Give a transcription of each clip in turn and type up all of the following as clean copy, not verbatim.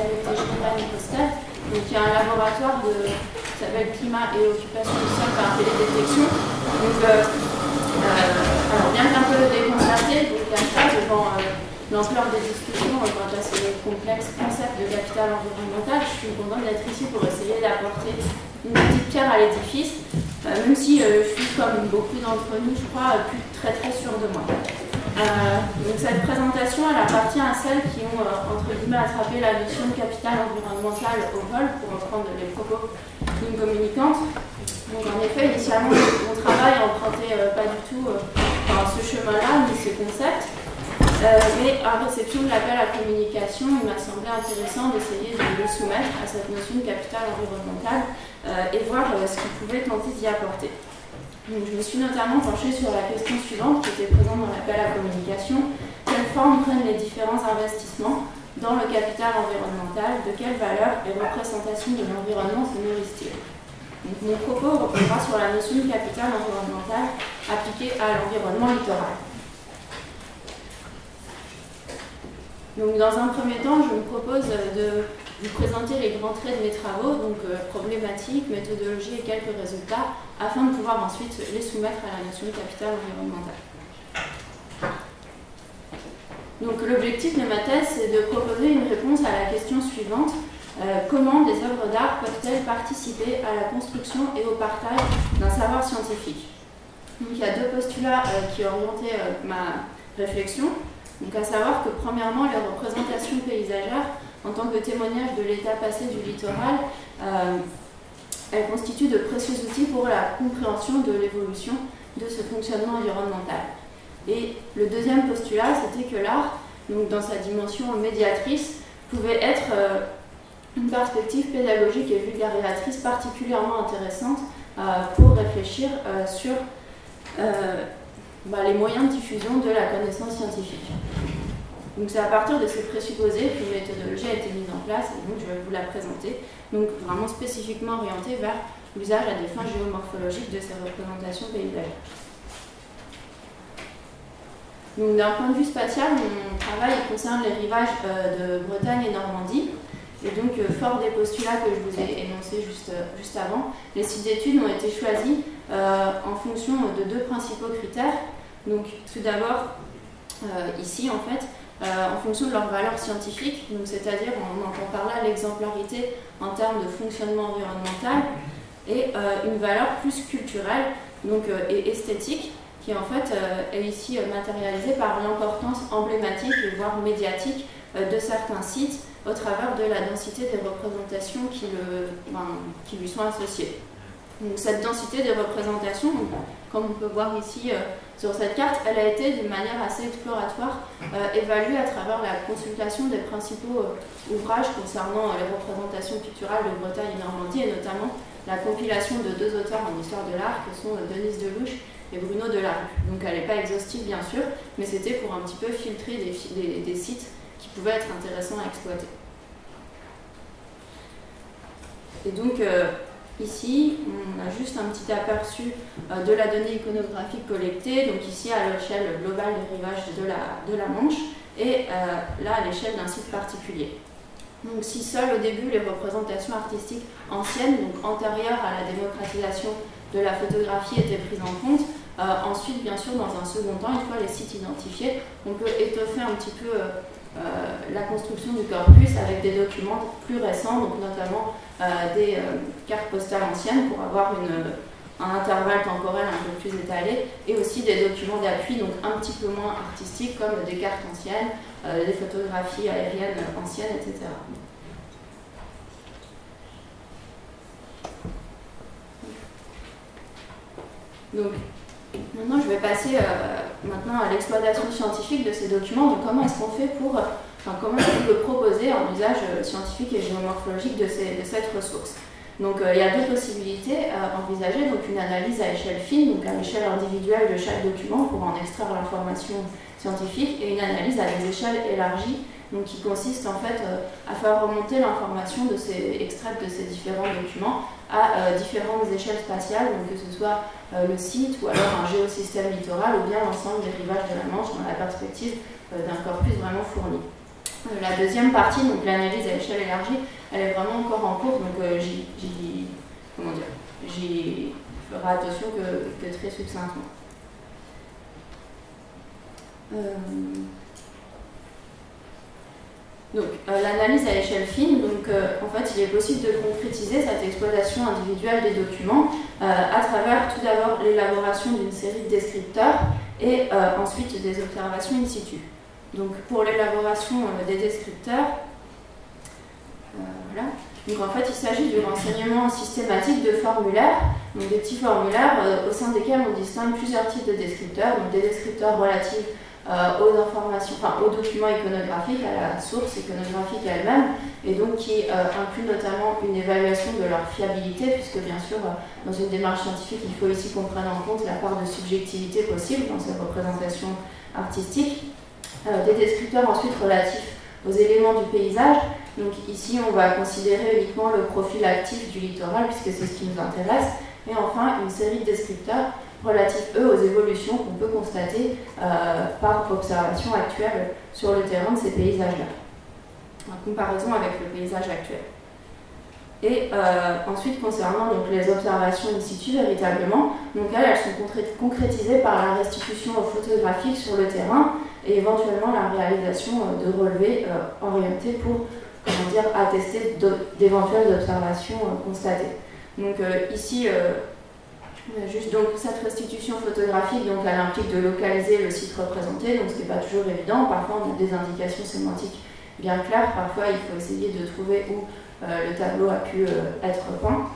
LFT Geneva et Postel, donc il y a un laboratoire qui s'appelle Climat et Occupation du sol par télédétection. Donc, alors bien qu'un peu déconcerté, donc il y a ça devant l'ampleur des discussions quant à ce complexe concept de capital environnemental, je suis contente d'être ici pour essayer d'apporter une petite pierre à l'édifice, même si je suis, comme beaucoup d'entre nous, je crois, plus très sûre de moi. Donc cette présentation, elle appartient à celles qui ont, entre guillemets, attrapé la notion de capital environnemental au vol, pour reprendre les propos d'une communicante. Donc en effet, initialement, mon travail empruntait pas du tout ce chemin-là, ni ce concept. Mais à réception de l'appel à communication, il m'a semblé intéressant d'essayer de le soumettre à cette notion de capital environnemental et voir ce qu'il pouvait tenter d'y apporter. Donc, je me suis notamment penchée sur la question suivante qui était présente dans l'appel à communication. Quelle forme prennent les différents investissements dans le capital environnemental? De quelles valeurs et représentations de l'environnement se nourrissent-ils? Donc, mon propos reposera sur la notion de capital environnemental appliquée à l'environnement littoral. Donc, dans un premier temps, je me propose de vous présenter les grands traits de mes travaux, donc problématiques, méthodologie et quelques résultats, afin de pouvoir ensuite les soumettre à la notion de capital environnemental. Donc, l'objectif de ma thèse, c'est de proposer une réponse à la question suivante. Comment des œuvres d'art peuvent-elles participer à la construction et au partage d'un savoir scientifique? Donc, il y a deux postulats qui orientaient ma réflexion. Donc, à savoir que, premièrement, les représentations paysagères, en tant que témoignage de l'état passé du littoral, elles constituent de précieux outils pour la compréhension de l'évolution de ce fonctionnement environnemental. Et le deuxième postulat, c'était que l'art, donc dans sa dimension médiatrice, pouvait être une perspective pédagogique et vulgarisatrice particulièrement intéressante pour réfléchir sur les moyens de diffusion de la connaissance scientifique. Donc c'est à partir de ces présupposés qu'une méthodologie a été mise en place, et donc je vais vous la présenter, donc vraiment spécifiquement orientée vers l'usage à des fins géomorphologiques de ces représentations paysagères. Donc d'un point de vue spatial, mon travail concerne les rivages de Bretagne et Normandie, et donc fort des postulats que je vous ai énoncés juste avant, les sites d'études ont été choisis en fonction de deux principaux critères. Donc tout d'abord, ici en fait, en fonction de leur valeur scientifique, c'est-à-dire on entend par là l'exemplarité en termes de fonctionnement environnemental et une valeur plus culturelle et esthétique qui en fait est ici matérialisée par l'importance emblématique voire médiatique de certains sites au travers de la densité des représentations qui lui sont associées. Donc, cette densité des représentations, comme on peut voir ici sur cette carte, elle a été d'une manière assez exploratoire évaluée à travers la consultation des principaux ouvrages concernant les représentations picturales de Bretagne et Normandie, et notamment la compilation de deux auteurs en histoire de l'art que sont Denise Delouche et Bruno Delarue. Donc elle n'est pas exhaustive bien sûr, mais c'était pour un petit peu filtrer des sites qui pouvaient être intéressants à exploiter. Et donc ici, on a juste un petit aperçu de la donnée iconographique collectée, donc ici à l'échelle globale des rivages de la Manche, et là à l'échelle d'un site particulier. Donc si seules au début les représentations artistiques anciennes, donc antérieures à la démocratisation de la photographie étaient prises en compte, ensuite bien sûr dans un second temps, une fois les sites identifiés, on peut étoffer un petit peu la construction du corpus avec des documents plus récents, donc notamment des cartes postales anciennes pour avoir un intervalle temporel un peu plus étalé, et aussi des documents d'appui donc un petit peu moins artistiques comme des cartes anciennes, des photographies aériennes anciennes, etc. Donc, maintenant, je vais passer à l'exploitation scientifique de ces documents. Donc, comment est-ce qu'on fait comment est-ce qu'on peut proposer un usage scientifique et géomorphologique de cette ressource? Donc, il y a deux possibilités envisagées. Donc, une analyse à échelle fine, donc à l'échelle individuelle de chaque document pour en extraire l'information scientifique, et une analyse à des échelles élargies, donc qui consiste en fait à faire remonter l'information extraite de ces différents documents à différentes échelles spatiales, donc que ce soit le site ou alors un géosystème littoral ou bien l'ensemble des rivages de la Manche dans la perspective d'un corpus vraiment fourni. La deuxième partie, donc l'analyse à échelle élargie, elle est vraiment encore en cours, donc j'y ferai attention que très succinctement. Donc, l'analyse à échelle fine, donc, en fait, il est possible de concrétiser cette exploitation individuelle des documents à travers tout d'abord l'élaboration d'une série de descripteurs et ensuite des observations in situ. Donc, pour l'élaboration des descripteurs, voilà. Donc, en fait, il s'agit du renseignement systématique de formulaires, donc des petits formulaires au sein desquels on distingue plusieurs types de descripteurs, donc des descripteurs relatifs aux informations, enfin aux documents iconographiques, à la source iconographique elle-même, et donc qui inclut notamment une évaluation de leur fiabilité, puisque bien sûr, dans une démarche scientifique, il faut ici qu'on prenne en compte la part de subjectivité possible dans ces représentations artistiques. Des descripteurs ensuite relatifs aux éléments du paysage. Donc ici, on va considérer uniquement le profil actif du littoral, puisque c'est ce qui nous intéresse. Et enfin, une série de descripteurs relatifs, eux, aux évolutions qu'on peut constater par observation actuelle sur le terrain de ces paysages-là, en comparaison avec le paysage actuel. Et ensuite, concernant donc, les observations in situ, véritablement, donc elles sont concrétisées par la restitution photographique sur le terrain et éventuellement la réalisation de relevés orientés pour, comment dire, attester d'éventuelles observations constatées. Donc ici, juste donc cette restitution photographique, donc elle implique de localiser le site représenté, donc ce n'est pas toujours évident. Parfois on a des indications sémantiques bien claires, parfois il faut essayer de trouver où le tableau a pu être peint.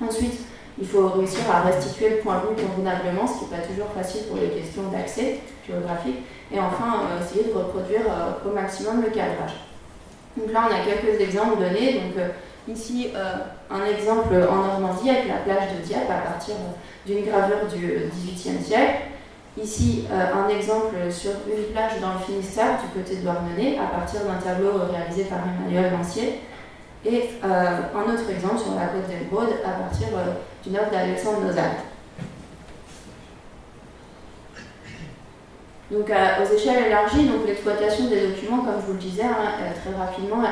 Ensuite, il faut réussir à restituer le point de vue convenablement, ce qui n'est pas toujours facile pour les questions d'accès géographique. Et enfin, essayer de reproduire au maximum le cadrage. Donc là, on a quelques exemples donnés. Donc, ici, un exemple en Normandie avec la plage de Dieppe à partir d'une gravure du XVIIIe siècle. Ici, un exemple sur une plage dans le Finistère, du côté de Douarnenez, à partir d'un tableau réalisé par Emmanuel Lancier. Et un autre exemple sur la côte d'Emeraude, à partir d'une œuvre d'Alexandre Nozal. Donc, aux échelles élargies, donc l'exploitation des documents, comme je vous le disais très rapidement,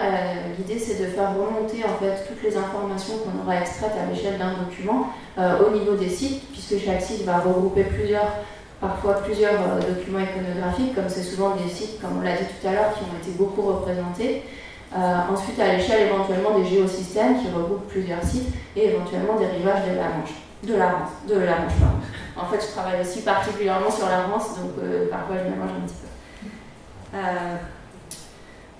l'idée c'est de faire remonter en fait toutes les informations qu'on aura extraites à l'échelle d'un document au niveau des sites, puisque chaque site va regrouper parfois plusieurs documents iconographiques, comme c'est souvent des sites, comme on l'a dit tout à l'heure, qui ont été beaucoup représentés. Ensuite, à l'échelle éventuellement des géosystèmes qui regroupent plusieurs sites et éventuellement des rivages de la Manche. Pardon. En fait, je travaille aussi particulièrement sur la Rance, donc parfois je mélange un petit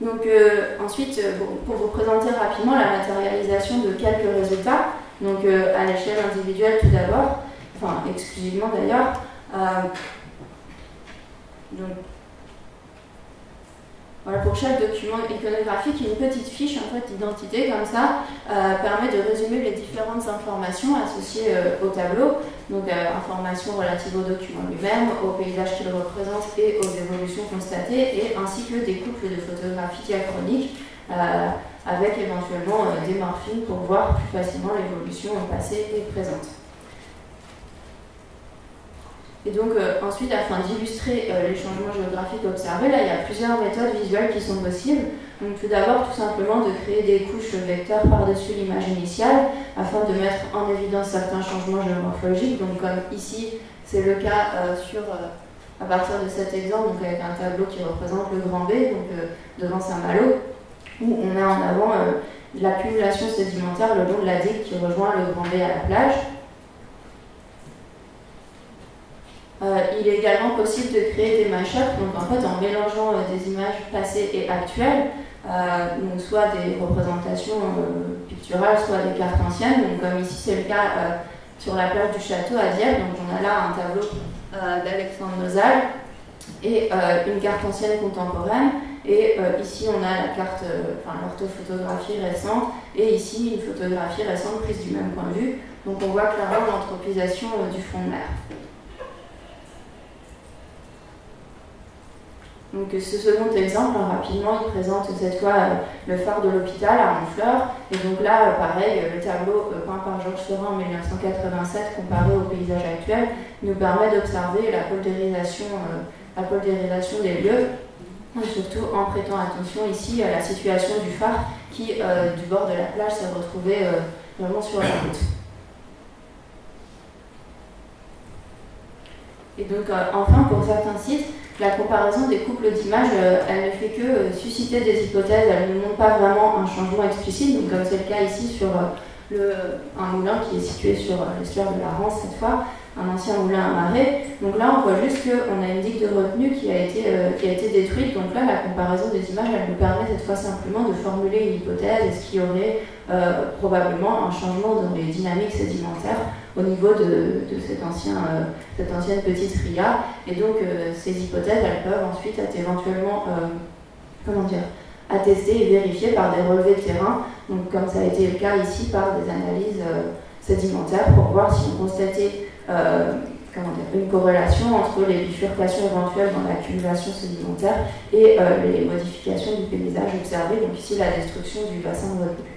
peu. Ensuite, pour vous présenter rapidement la matérialisation de quelques résultats, donc à l'échelle individuelle tout d'abord, enfin exclusivement d'ailleurs. Voilà, pour chaque document iconographique, une petite fiche en fait, d'identité comme ça permet de résumer les différentes informations associées au tableau, donc informations relatives au document lui-même, au paysage qu'il représente et aux évolutions constatées, et ainsi que des couples de photographies diachroniques avec éventuellement des morphines pour voir plus facilement l'évolution passée et présente. Et donc ensuite, afin d'illustrer les changements géographiques observés, là il y a plusieurs méthodes visuelles qui sont possibles. Donc tout d'abord, tout simplement de créer des couches vecteurs par-dessus l'image initiale afin de mettre en évidence certains changements géomorphologiques. Donc comme ici, c'est le cas à partir de cet exemple, donc avec un tableau qui représente le Grand B, donc devant Saint-Malo, où on a en avant l'accumulation sédimentaire le long de la digue qui rejoint le Grand B à la plage. Il est également possible de créer des mash-ups, donc en fait en mélangeant des images passées et actuelles, donc soit des représentations picturales, soit des cartes anciennes. Donc comme ici c'est le cas sur la plage du château à Dieppe, donc on a là un tableau d'Alexandre Nozal et une carte ancienne contemporaine. Et ici on a la carte, l'orthophotographie récente, et ici une photographie récente prise du même point de vue. Donc on voit clairement l'anthropisation du fond de mer. Donc ce second exemple, rapidement, il présente cette fois le phare de l'hôpital à Honfleur. Et donc là, pareil, le tableau peint par Georges Seurat en 1987, comparé au paysage actuel, nous permet d'observer la poldérisation des lieux. surtout en prêtant attention ici à la situation du phare qui, du bord de la plage, s'est retrouvé vraiment sur la route. Et donc, enfin, pour certains sites, la comparaison des couples d'images, elle ne fait que susciter des hypothèses, elle ne montre pas vraiment un changement explicite, donc comme c'est le cas ici sur un moulin qui est situé sur l'estuaire de la Rance cette fois, un ancien moulin à marée. Donc là, on voit juste qu'on a une digue de retenue qui a été détruite. Donc là, la comparaison des images, elle nous permet cette fois simplement de formuler une hypothèse. Est-ce qu'il y aurait probablement un changement dans les dynamiques sédimentaires au niveau de cette ancienne petite ria. Et donc, ces hypothèses, elles peuvent ensuite être éventuellement, attestées et vérifiées par des relevés de terrain. Donc, comme ça a été le cas ici, par des analyses sédimentaires pour voir si on constatait une corrélation entre les bifurcations éventuelles dans l'accumulation sédimentaire et les modifications du paysage observé, donc ici la destruction du bassin de retenue.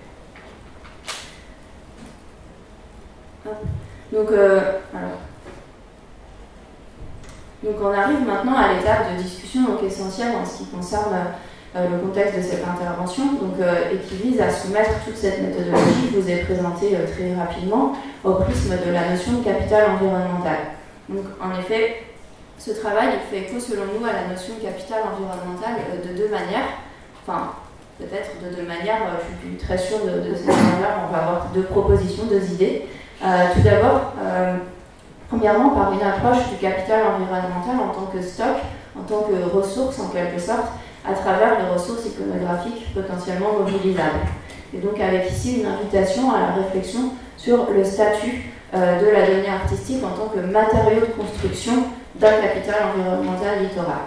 Donc on arrive maintenant à l'étape de discussion donc essentielle en ce qui concerne le contexte de cette intervention, et qui vise à soumettre toute cette méthodologie que je vous ai présentée très rapidement au prisme de la notion de capital environnemental. Donc en effet, ce travail il fait écho selon nous à la notion de capital environnemental de deux manières, enfin peut-être de deux manières, je suis très sûre de cette manière-là, on va avoir deux propositions, deux idées. Tout d'abord, premièrement par une approche du capital environnemental en tant que stock, en tant que ressource en quelque sorte, à travers les ressources iconographiques potentiellement mobilisables. Et donc avec ici une invitation à la réflexion sur le statut de la donnée artistique en tant que matériau de construction d'un capital environnemental littoral.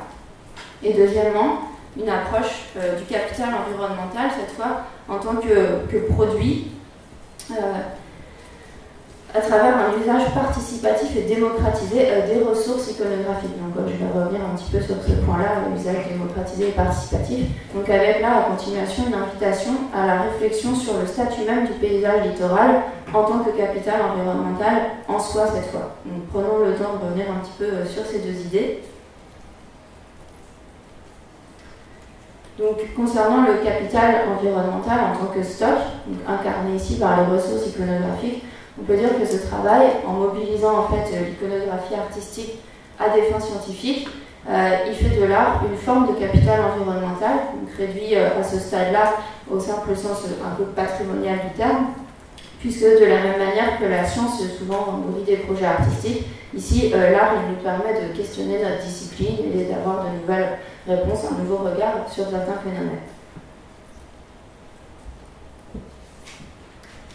Et deuxièmement, une approche du capital environnemental, cette fois en tant que produit, à travers un usage participatif et démocratisé des ressources iconographiques. Donc je vais revenir un petit peu sur ce point-là, l'usage démocratisé et participatif. Donc avec là, à continuation, une invitation à la réflexion sur le statut même du paysage littoral en tant que capital environnemental en soi cette fois. Donc prenons le temps de revenir un petit peu sur ces deux idées. Donc, concernant le capital environnemental en tant que stock, donc incarné ici par les ressources iconographiques, on peut dire que ce travail, en mobilisant en fait l'iconographie artistique à des fins scientifiques, il fait de l'art une forme de capital environnemental, donc réduit à ce stade-là au simple sens un peu patrimonial du terme, puisque de la même manière que la science souvent nourrit des projets artistiques, ici l'art il nous permet de questionner notre discipline et d'avoir de nouvelles réponses, un nouveau regard sur certains phénomènes.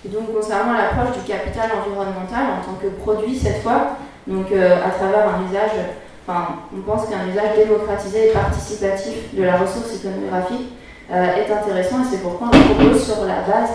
Et donc concernant l'approche du capital environnemental en tant que produit cette fois, donc à travers un usage, on pense qu'un usage démocratisé et participatif de la ressource iconographique est intéressant, et c'est pourquoi on propose sur la base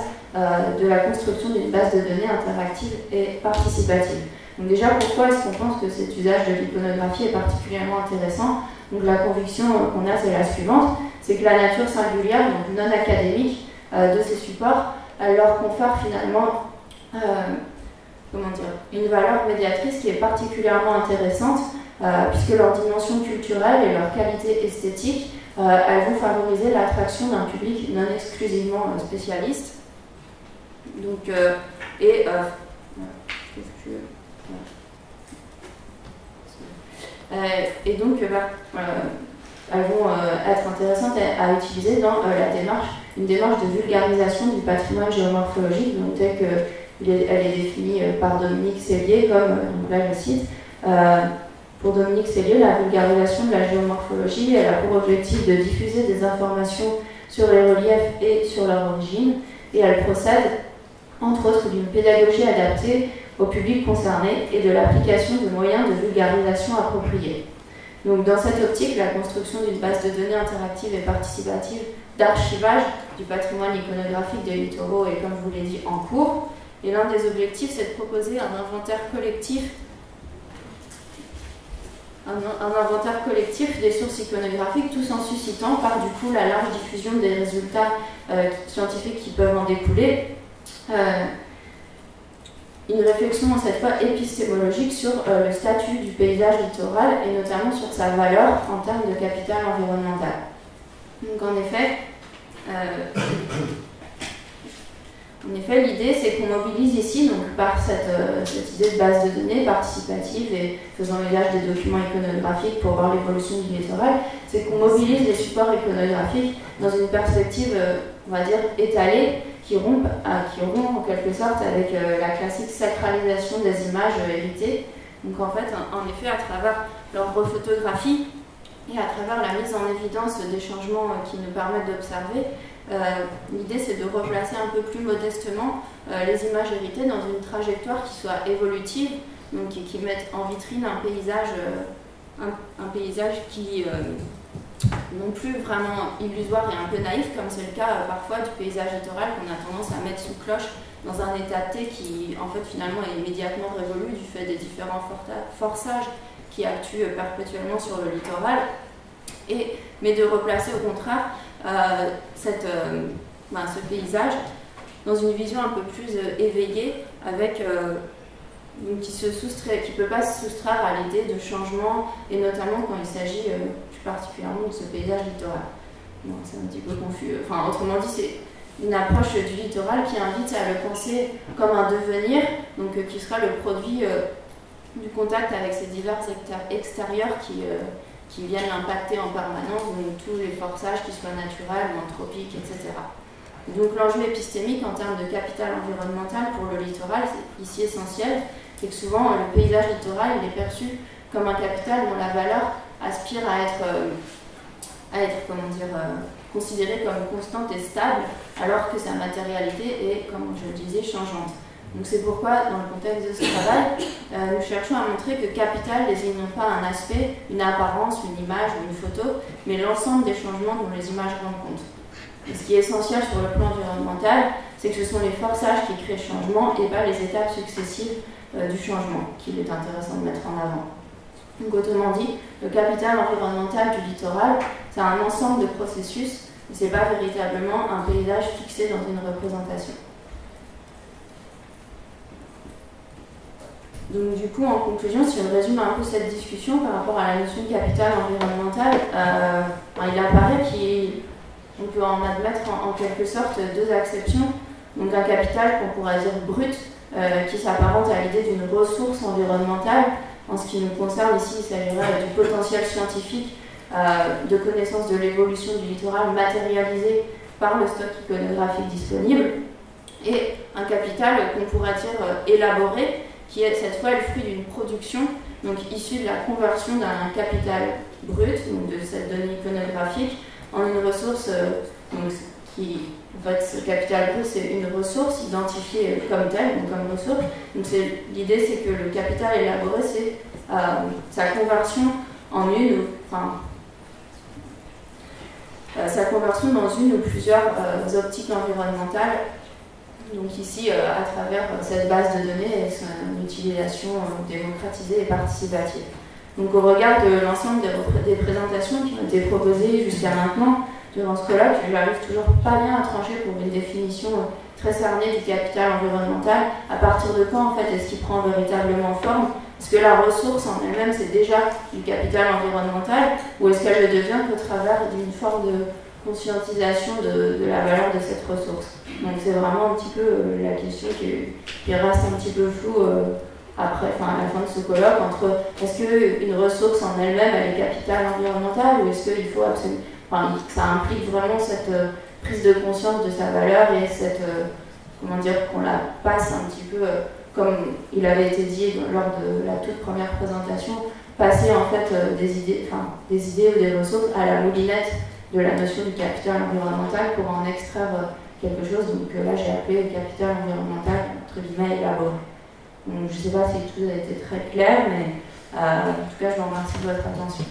de la construction d'une base de données interactive et participative. Donc déjà, pourquoi est-ce qu'on pense que cet usage de l'iconographie est particulièrement intéressant? Donc la conviction qu'on a, c'est la suivante, c'est que la nature singulière, donc non académique, de ces supports, elle leur confère finalement une valeur médiatrice qui est particulièrement intéressante, puisque leur dimension culturelle et leur qualité esthétique, elles vont favoriser l'attraction d'un public non exclusivement spécialiste. Donc, elles vont être intéressantes à utiliser dans une démarche de vulgarisation du patrimoine géomorphologique, donc telle qu'elle est définie par Dominique Sellier, comme donc là je cite. Pour Dominique Sellier, la vulgarisation de la géomorphologie, elle a pour objectif de diffuser des informations sur les reliefs et sur leur origine, et elle procède entre autres d'une pédagogie adaptée au public concerné et de l'application de moyens de vulgarisation appropriés. Donc dans cette optique, la construction d'une base de données interactive et participative d'archivage du patrimoine iconographique des littoraux est, comme je vous l'ai dit, en cours. Et l'un des objectifs, c'est de proposer un inventaire collectif des sources iconographiques, tout en suscitant par du coup la large diffusion des résultats scientifiques qui peuvent en découler. Une réflexion cette fois épistémologique sur le statut du paysage littoral et notamment sur sa valeur en termes de capital environnemental. Donc en effet, l'idée c'est qu'on mobilise ici, donc par cette idée de base de données participative et faisant usage des documents iconographiques pour voir l'évolution du littoral, c'est qu'on mobilise les supports iconographiques dans une perspective, on va dire, étalée, qui rompt en quelque sorte avec la classique sacralisation des images héritées. Donc en fait, en effet, à travers leur rephotographie et à travers la mise en évidence des changements qui nous permettent d'observer, l'idée c'est de replacer un peu plus modestement les images héritées dans une trajectoire qui soit évolutive, donc qui mette en vitrine un paysage qui non plus vraiment illusoire et un peu naïf, comme c'est le cas parfois du paysage littoral qu'on a tendance à mettre sous cloche dans un état T qui en fait finalement est immédiatement révolu du fait des différents forçages qui actuent perpétuellement sur le littoral, mais de replacer au contraire ce paysage dans une vision un peu plus éveillée, avec qui ne peut pas se soustraire à l'idée de changement, et notamment quand il s'agit plus particulièrement de ce paysage littoral. Bon, c'est un petit peu confus. Enfin, autrement dit, c'est une approche du littoral qui invite à le penser comme un devenir, donc qui sera le produit du contact avec ces divers extérieurs qui viennent l'impacter en permanence, donc tous les forçages qui soient naturels ou anthropiques, etc. Donc l'enjeu épistémique en termes de capital environnemental pour le littoral, c'est ici essentiel, c'est que souvent le paysage littoral il est perçu comme un capital dont la valeur aspire à être considérée comme constante et stable, alors que sa matérialité est, comme je le disais, changeante. Donc c'est pourquoi, dans le contexte de ce travail, nous cherchons à montrer que capital désigne non pas un aspect, une apparence, une image ou une photo, mais l'ensemble des changements dont les images rendent compte. Et ce qui est essentiel sur le plan environnemental, c'est que ce sont les forçages qui créent le changement et pas les étapes successives du changement qu'il est intéressant de mettre en avant. Donc autrement dit, le capital environnemental du littoral, c'est un ensemble de processus, et ce n'est pas véritablement un paysage fixé dans une représentation. Donc du coup, en conclusion, si on résume un peu cette discussion par rapport à la notion de capital environnemental, il apparaît qu'on peut en admettre en quelque sorte deux acceptions. Donc un capital qu'on pourrait dire brut, qui s'apparente à l'idée d'une ressource environnementale. En ce qui nous concerne ici, il s'agirait du potentiel scientifique de connaissance de l'évolution du littoral matérialisé par le stock iconographique disponible. Et un capital qu'on pourrait dire élaboré, qui est cette fois le fruit d'une production, donc issue de la conversion d'un capital brut, donc de cette donnée iconographique, en une ressource en fait, ce capital brut, c'est une ressource identifiée comme telle, donc comme ressource. Donc l'idée, c'est que le capital élaboré, c'est sa conversion en sa conversion dans une ou plusieurs optiques environnementales. Donc ici, à travers cette base de données et son utilisation démocratisée et participative. Donc au regard de l'ensemble des présentations qui ont été proposées jusqu'à maintenant durant ce colloque, je n'arrive toujours pas bien à trancher pour une définition très cernée du capital environnemental. À partir de quand, en fait, est-ce qu'il prend véritablement forme? Est-ce que la ressource en elle-même, c'est déjà du capital environnemental, ou est-ce qu'elle le devient qu'au travers d'une forme de conscientisation de la valeur de cette ressource? Donc c'est vraiment un petit peu la question qui reste un petit peu floue à la fin de ce colloque, entre est-ce qu'une ressource en elle-même, elle est capital environnemental, ou est-ce qu'il faut absolument... ça implique vraiment cette prise de conscience de sa valeur et cette, qu'on la passe un petit peu, comme il avait été dit lors de la toute première présentation, passer en fait des idées ou des ressources à la moulinette de la notion du capital environnemental pour en extraire quelque chose, donc là j'ai appelé le capital environnemental, entre guillemets, élaboré. Donc je ne sais pas si tout a été très clair, mais en tout cas je vous remercie de votre attention.